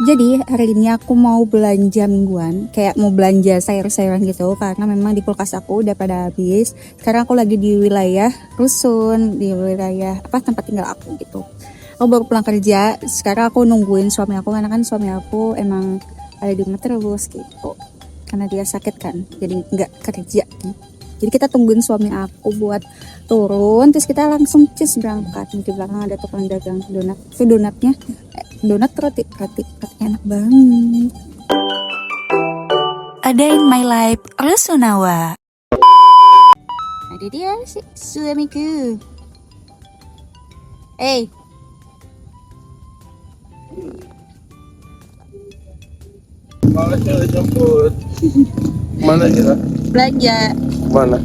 Jadi hari ini aku mau belanja mingguan, kayak mau belanja sayur-sayuran gitu, karena memang di kulkas aku udah pada habis. Sekarang aku lagi di wilayah rusun, di wilayah tempat tinggal aku gitu. Aku baru pulang kerja, sekarang aku nungguin suami aku, karena kan suami aku emang ada di rumah terus gitu. Karena dia sakit kan, jadi nggak kerja gitu. Jadi kita tungguin suami aku buat turun, terus kita langsung berangkat. Di belakang ada tukang dagang donat. Itu donatnya donat rotinya enak banget. Ada in my life, Rusunawa. Ada dia si suamiku. Malah kita jemput. Mana kita? Belanja Mana?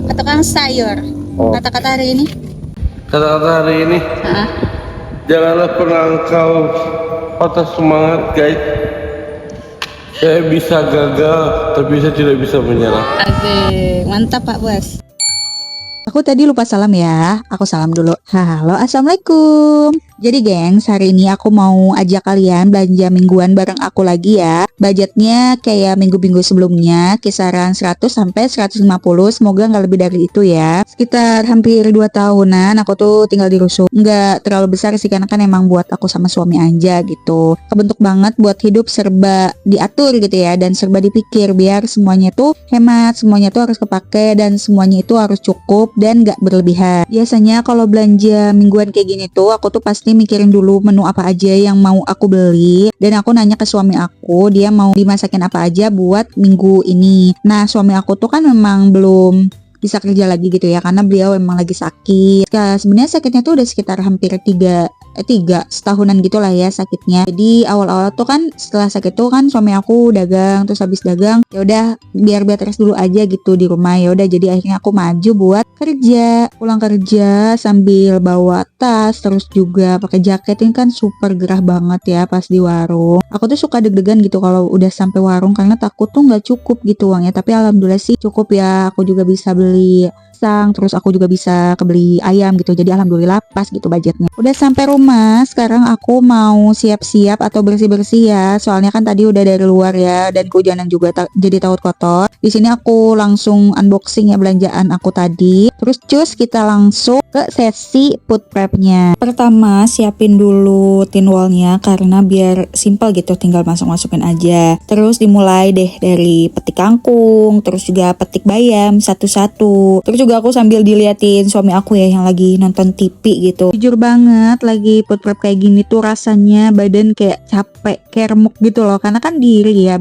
ke tukang sayur. Oh. Kata-kata hari ini. Kata-kata hari ini, janganlah pernah engkau patah semangat, guys. Saya bisa gagal, tapi saya tidak bisa menyerah. Asik, mantap Pak Bos. Aku tadi lupa salam ya. Aku salam dulu. Halo, assalamualaikum. Jadi gengs, hari ini aku mau ajak kalian belanja mingguan bareng aku lagi ya. Budgetnya kayak minggu-minggu sebelumnya, kisaran 100 sampai 150. Semoga nggak lebih dari itu ya. Sekitar hampir 2 tahunan aku tuh tinggal di rusun. Nggak terlalu besar sih, karena kan emang buat aku sama suami aja gitu. Kebentuk banget buat hidup serba diatur gitu ya, dan serba dipikir biar semuanya tuh hemat, semuanya tuh harus kepake, dan semuanya itu harus cukup dan gak berlebihan. Biasanya kalau belanja mingguan kayak gini tuh aku tuh pasti mikirin dulu menu apa aja yang mau aku beli, dan aku nanya ke suami aku dia mau dimasakin apa aja buat minggu ini. Nah, suami aku tuh kan memang belum bisa kerja lagi gitu ya, karena beliau emang lagi sakit. Sebenarnya sakitnya tuh udah sekitar hampir 3 setahunan gitulah ya sakitnya. Jadi awal-awal tuh kan setelah sakit tuh kan suami aku dagang, terus habis dagang ya udah biar bed rest dulu aja gitu di rumah. Ya udah, jadi akhirnya aku maju buat kerja, pulang kerja sambil bawa tas, terus juga pakai jaket. Ini kan super gerah banget ya pas di warung. Aku tuh suka deg-degan gitu kalau udah sampai warung, karena takut tuh nggak cukup gitu uangnya. Tapi alhamdulillah sih cukup ya. Aku juga bisa beli pisang, terus aku juga bisa kebeli ayam gitu. Jadi alhamdulillah pas gitu budgetnya. Udah sampai rumah, sekarang aku mau siap-siap atau bersih-bersih ya. Soalnya kan tadi udah dari luar ya, dan kehujanan juga jadi takut kotor. Di sini aku langsung unboxing ya belanjaan aku tadi. Terus cus kita langsung ke sesi food prepnya. Pertama siapin dulu tin wallnya, karena biar simple gitu, tinggal masukin aja. Terus dimulai deh dari petik kangkung, terus juga petik bayam satu-satu. Terus juga aku sambil diliatin suami aku ya yang lagi nonton TV gitu. Jujur banget lagi food prep kayak gini tuh rasanya badan kayak capek, kayak remuk gitu loh, karena kan diri ya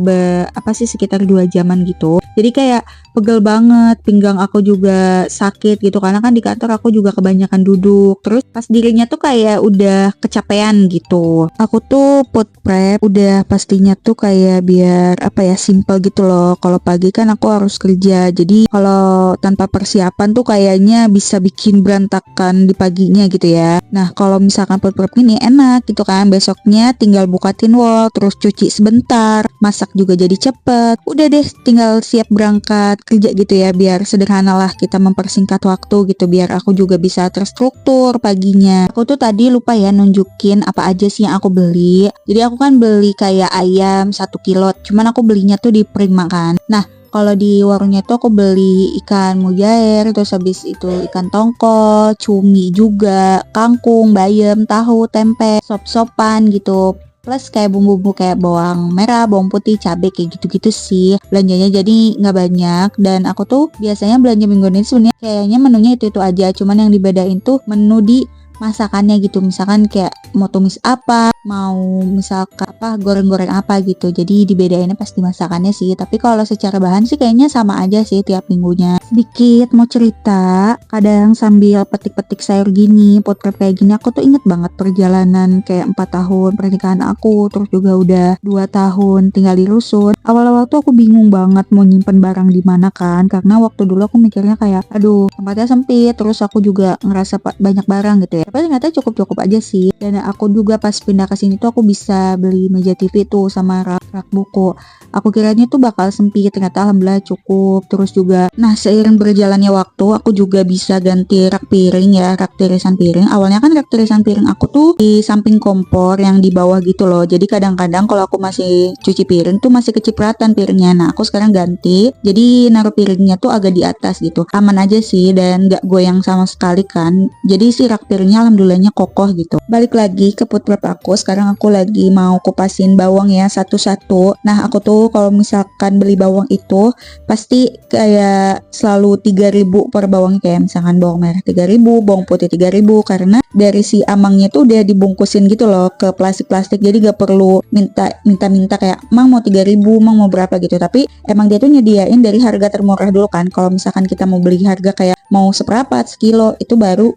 sekitar 2 jaman gitu. Jadi kayak pegel banget, pinggang aku juga sakit gitu, karena kan di kantor aku juga kebanyakan duduk. Terus pas dirinya tuh kayak udah kecapean gitu. Aku tuh food prep udah pastinya tuh kayak biar simple gitu loh. Kalau pagi kan aku harus kerja, jadi kalau tanpa persiapan tuh kayaknya bisa bikin berantakan di paginya gitu ya. Nah, kalau misalkan food prep ini enak gitu kan, besoknya tinggal buka tin wall, terus cuci sebentar, masak juga jadi cepet. Udah deh, tinggal siap berangkat kerja gitu ya, biar sederhana lah kita mempersingkat waktu gitu, biar aku juga bisa terstruktur paginya. Aku tuh tadi lupa ya nunjukin apa aja sih yang aku beli. Jadi aku kan beli kayak ayam 1 kilo, cuman aku belinya tuh di Prima kan. Nah, kalau di warungnya tuh aku beli ikan mujair, terus habis itu ikan tongkol, cumi juga, kangkung, bayam, tahu, tempe, sop-sopan gitu. Plus kayak bumbu-bumbu kayak bawang merah, bawang putih, cabai kayak gitu-gitu sih. Belanjanya jadi nggak banyak, dan aku tuh biasanya belanja mingguan ini sebenarnya kayaknya menunya itu aja. Cuman yang dibedain tuh menu di masakannya gitu. Misalkan kayak mau tumis apa, mau misalkan goreng-goreng apa gitu. Jadi dibedainnya pas di masakannya sih. Tapi kalau secara bahan sih kayaknya sama aja sih tiap minggunya. Sedikit mau cerita, kadang sambil petik-petik sayur gini, food prep kayak gini, aku tuh inget banget perjalanan kayak 4 tahun pernikahan aku, terus juga udah 2 tahun tinggal di rusun. Awal-awal tuh aku bingung banget mau nyimpen barang di mana kan, karena waktu dulu aku mikirnya kayak aduh tempatnya sempit, terus aku juga ngerasa banyak barang gitu ya. ya. Tapi ternyata cukup-cukup aja sih. Dan aku juga pas pindah ke sini tuh aku bisa beli meja TV tuh sama rak buku. Aku kiranya tuh bakal sempit, ternyata alhamdulillah cukup. Terus juga, nah seiring berjalannya waktu aku juga bisa ganti rak piring ya, rak tirisan piring. Awalnya kan rak tirisan piring aku tuh di samping kompor yang di bawah gitu loh. Jadi kadang-kadang kalau aku masih cuci piring tuh masih kecipratan piringnya. Nah aku sekarang ganti, jadi naruh piringnya tuh agak di atas gitu. Aman aja sih dan gak goyang sama sekali kan. Jadi si rak piringnya alhamdulillahnya kokoh gitu. Balik lagi ke food prep aku, sekarang aku lagi mau kupasin bawang ya satu-satu. Nah aku tuh kalau misalkan beli bawang itu pasti kayak selalu 3.000 per bawang, kayak misalkan bawang merah 3.000, bawang putih 3.000, karena dari si amangnya tuh udah dibungkusin gitu loh ke plastik-plastik, jadi gak perlu minta kayak mang mau 3.000, mang mau berapa gitu. Tapi emang dia tuh nyediain dari harga termurah dulu kan. Kalau misalkan kita mau beli harga kayak mau seperempat, sekilo, itu baru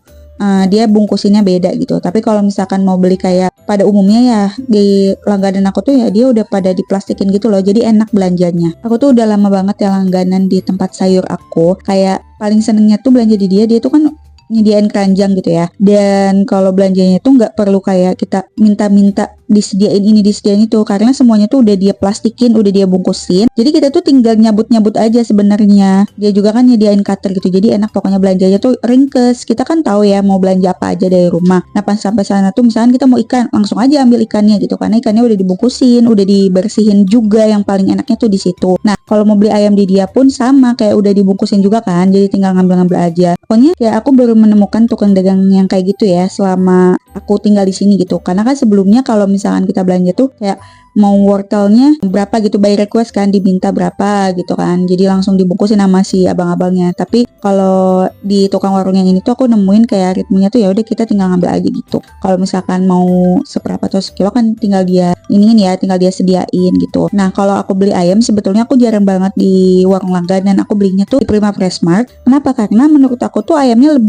dia bungkusinnya beda gitu. Tapi kalau misalkan mau beli kayak pada umumnya ya di langganan aku tuh ya dia udah pada diplastikin gitu loh, jadi enak belanjanya. Aku tuh udah lama banget ya langganan di tempat sayur aku, kayak paling senengnya tuh belanja di dia tuh kan nyediain keranjang gitu ya. Dan kalau belanjanya tuh nggak perlu kayak kita minta-minta disediain ini disediain itu, karena semuanya tuh udah dia plastikin, udah dia bungkusin. Jadi kita tuh tinggal nyabut-nyabut aja sebenarnya. Dia juga kan nyediain cutter gitu. Jadi enak pokoknya belanjanya tuh ringkes. Kita kan tahu ya mau belanja apa aja dari rumah. Nah pas sampai sana tuh misalkan kita mau ikan, langsung aja ambil ikannya gitu, karena ikannya udah dibungkusin, udah dibersihin juga. Yang paling enaknya tuh di situ. Nah kalau mau beli ayam di dia pun sama, kayak udah dibungkusin juga kan. Jadi tinggal ngambil-ngambil aja. Pokoknya ya aku baru menemukan tukang dagang yang kayak gitu ya selama aku tinggal di sini gitu. Karena kan sebelumnya kalau misalkan kita belanja tuh kayak mau wortelnya berapa gitu, by request kan, diminta berapa gitu kan, jadi langsung dibungkusin sama si abang-abangnya. Tapi kalau di tukang warung yang ini tuh aku nemuin kayak ritmenya tuh ya udah kita tinggal ngambil aja gitu. Kalau misalkan mau seberapa atau sekilo kan tinggal dia iniin ya, tinggal dia sediain gitu. Nah kalau aku beli ayam sebetulnya aku jarang banget di warung langganan, aku belinya tuh di Prima Freshmart. Kenapa? Karena menurut aku tuh ayamnya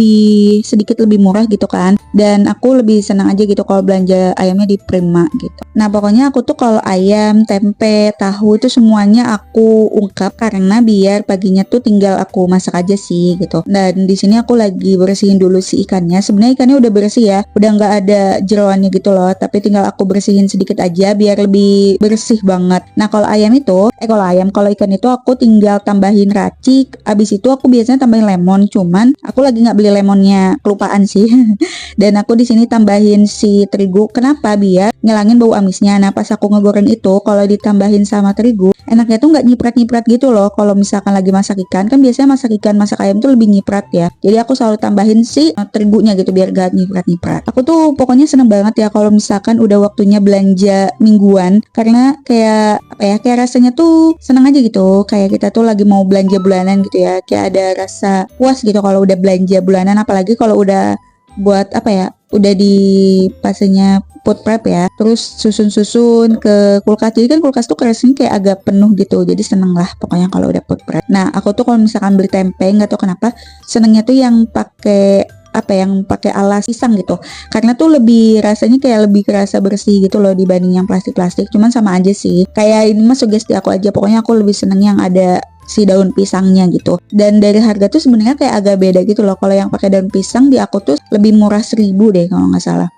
sedikit lebih murah gitu kan, dan aku lebih senang aja gitu kalau belanja ayamnya di Prima gitu. Nah pokoknya aku tuh kalau ayam, tempe, tahu itu semuanya aku ungkap karena biar paginya tuh tinggal aku masak aja sih gitu. Dan di sini aku lagi bersihin dulu si ikannya. Sebenarnya ikannya udah bersih ya, udah nggak ada jeroannya gitu loh. Tapi tinggal aku bersihin sedikit aja biar lebih bersih banget. Nah kalau kalau ikan itu aku tinggal tambahin racik. Abis itu aku biasanya tambahin lemon. Cuman aku lagi nggak beli lemonnya, kelupaan sih. Dan aku di sini tambahin si terigu. Kenapa? Biar ngilangin bau amisnya. Nah pas aku ngegoreng itu kalau ditambahin sama terigu enaknya tuh nggak nyiprat-nyiprat gitu loh. Kalau misalkan lagi masak ikan kan biasanya masak ikan masak ayam tuh lebih nyiprat ya, jadi aku selalu tambahin si terigunya gitu biar gak nyiprat-nyiprat. Aku tuh pokoknya seneng banget ya kalau misalkan udah waktunya belanja mingguan, karena kayak apa ya, kayak rasanya tuh seneng aja gitu, kayak kita tuh lagi mau belanja bulanan gitu ya, kayak ada rasa puas gitu kalau udah belanja bulanan. Apalagi kalau udah buat apa ya, udah di fasenya food prep ya, terus susun ke kulkas. Jadi kan kulkas tuh kerasnya kayak agak penuh gitu, jadi seneng lah pokoknya kalau udah food prep. Nah aku tuh kalau misalkan beli tempe nggak tahu kenapa senengnya tuh yang pakai alas pisang gitu, karena tuh lebih rasanya kayak lebih kerasa bersih gitu loh dibanding yang plastik-plastik. Cuman sama aja sih, kayak ini mah sugesti aku aja, pokoknya aku lebih seneng yang ada si daun pisangnya gitu. Dan dari harga tuh sebenarnya kayak agak beda gitu loh. Kalau yang pakai daun pisang di aku tuh lebih murah 1.000 deh kalau nggak salah.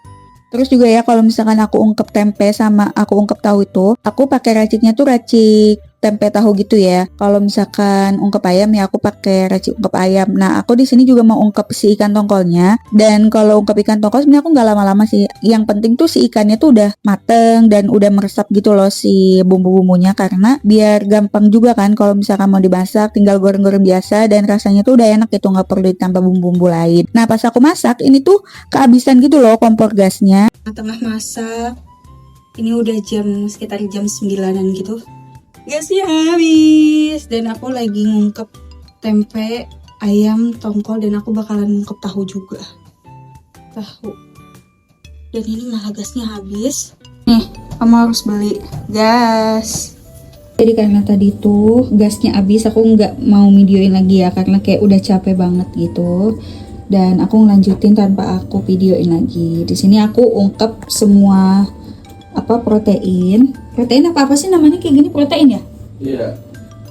Terus juga ya kalau misalkan aku ungkep tempe sama aku ungkep tahu itu, aku pakai raciknya tuh racik tempe tahu gitu ya. Kalau misalkan ungkep ayam ya aku pakai racik ungkep ayam. Nah aku di sini juga mau ungkep si ikan tongkolnya. Dan kalau ungkep ikan tongkol sebenarnya aku nggak lama-lama sih. Yang penting tuh si ikannya tuh udah mateng dan udah meresap gitu loh si bumbu-bumbunya, karena biar gampang juga kan kalau misalkan mau dimasak tinggal goreng-goreng biasa dan rasanya tuh udah enak gitu, nggak perlu ditambah bumbu-bumbu lain. Nah pas aku masak ini tuh kehabisan gitu loh kompor gasnya. Tengah masak, ini udah sekitar jam 9-an gitu, gasnya habis. Dan aku lagi ngungkep tempe, ayam, tongkol, dan aku bakalan ngungkep tahu juga. Dan ini malah gasnya habis. Nih, kamu harus beli gas. Jadi karena tadi tuh gasnya habis, aku nggak mau videoin lagi ya, karena kayak udah capek banget gitu. Dan aku ngelanjutin tanpa aku videoin lagi. Di sini aku ungkep semua protein apa sih namanya kayak gini, protein ya? Iya.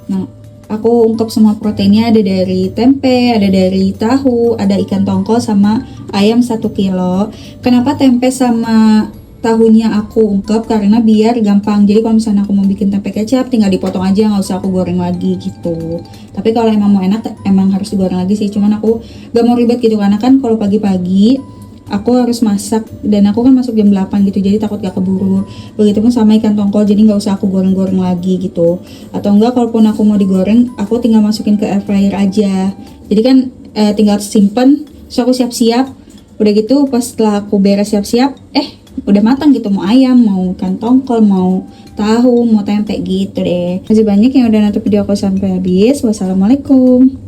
Nah, aku ungkep semua proteinnya, ada dari tempe, ada dari tahu, ada ikan tongkol sama ayam 1 kilo. Kenapa tempe sama tahunya aku ungkep? Karena biar gampang. Jadi kalau misalnya aku mau bikin tempe kecap, tinggal dipotong aja, nggak usah aku goreng lagi gitu. Tapi kalau emang mau enak, emang harus digoreng lagi sih. Cuman aku gak mau ribet gitu, karena kan kalau pagi-pagi aku harus masak, dan aku kan masuk jam 8 gitu, jadi takut gak keburu. Begitupun sama ikan tongkol, jadi nggak usah aku goreng-goreng lagi gitu. Atau enggak, kalaupun aku mau digoreng, aku tinggal masukin ke air fryer aja. Jadi kan tinggal simpen, terus aku siap-siap. Udah gitu pas setelah aku beres siap-siap, udah matang gitu, mau ayam, mau ikan tongkol, mau tahu, mau tempe gitu deh. Terima kasih banyak yang udah nonton video aku sampai habis. Wassalamualaikum.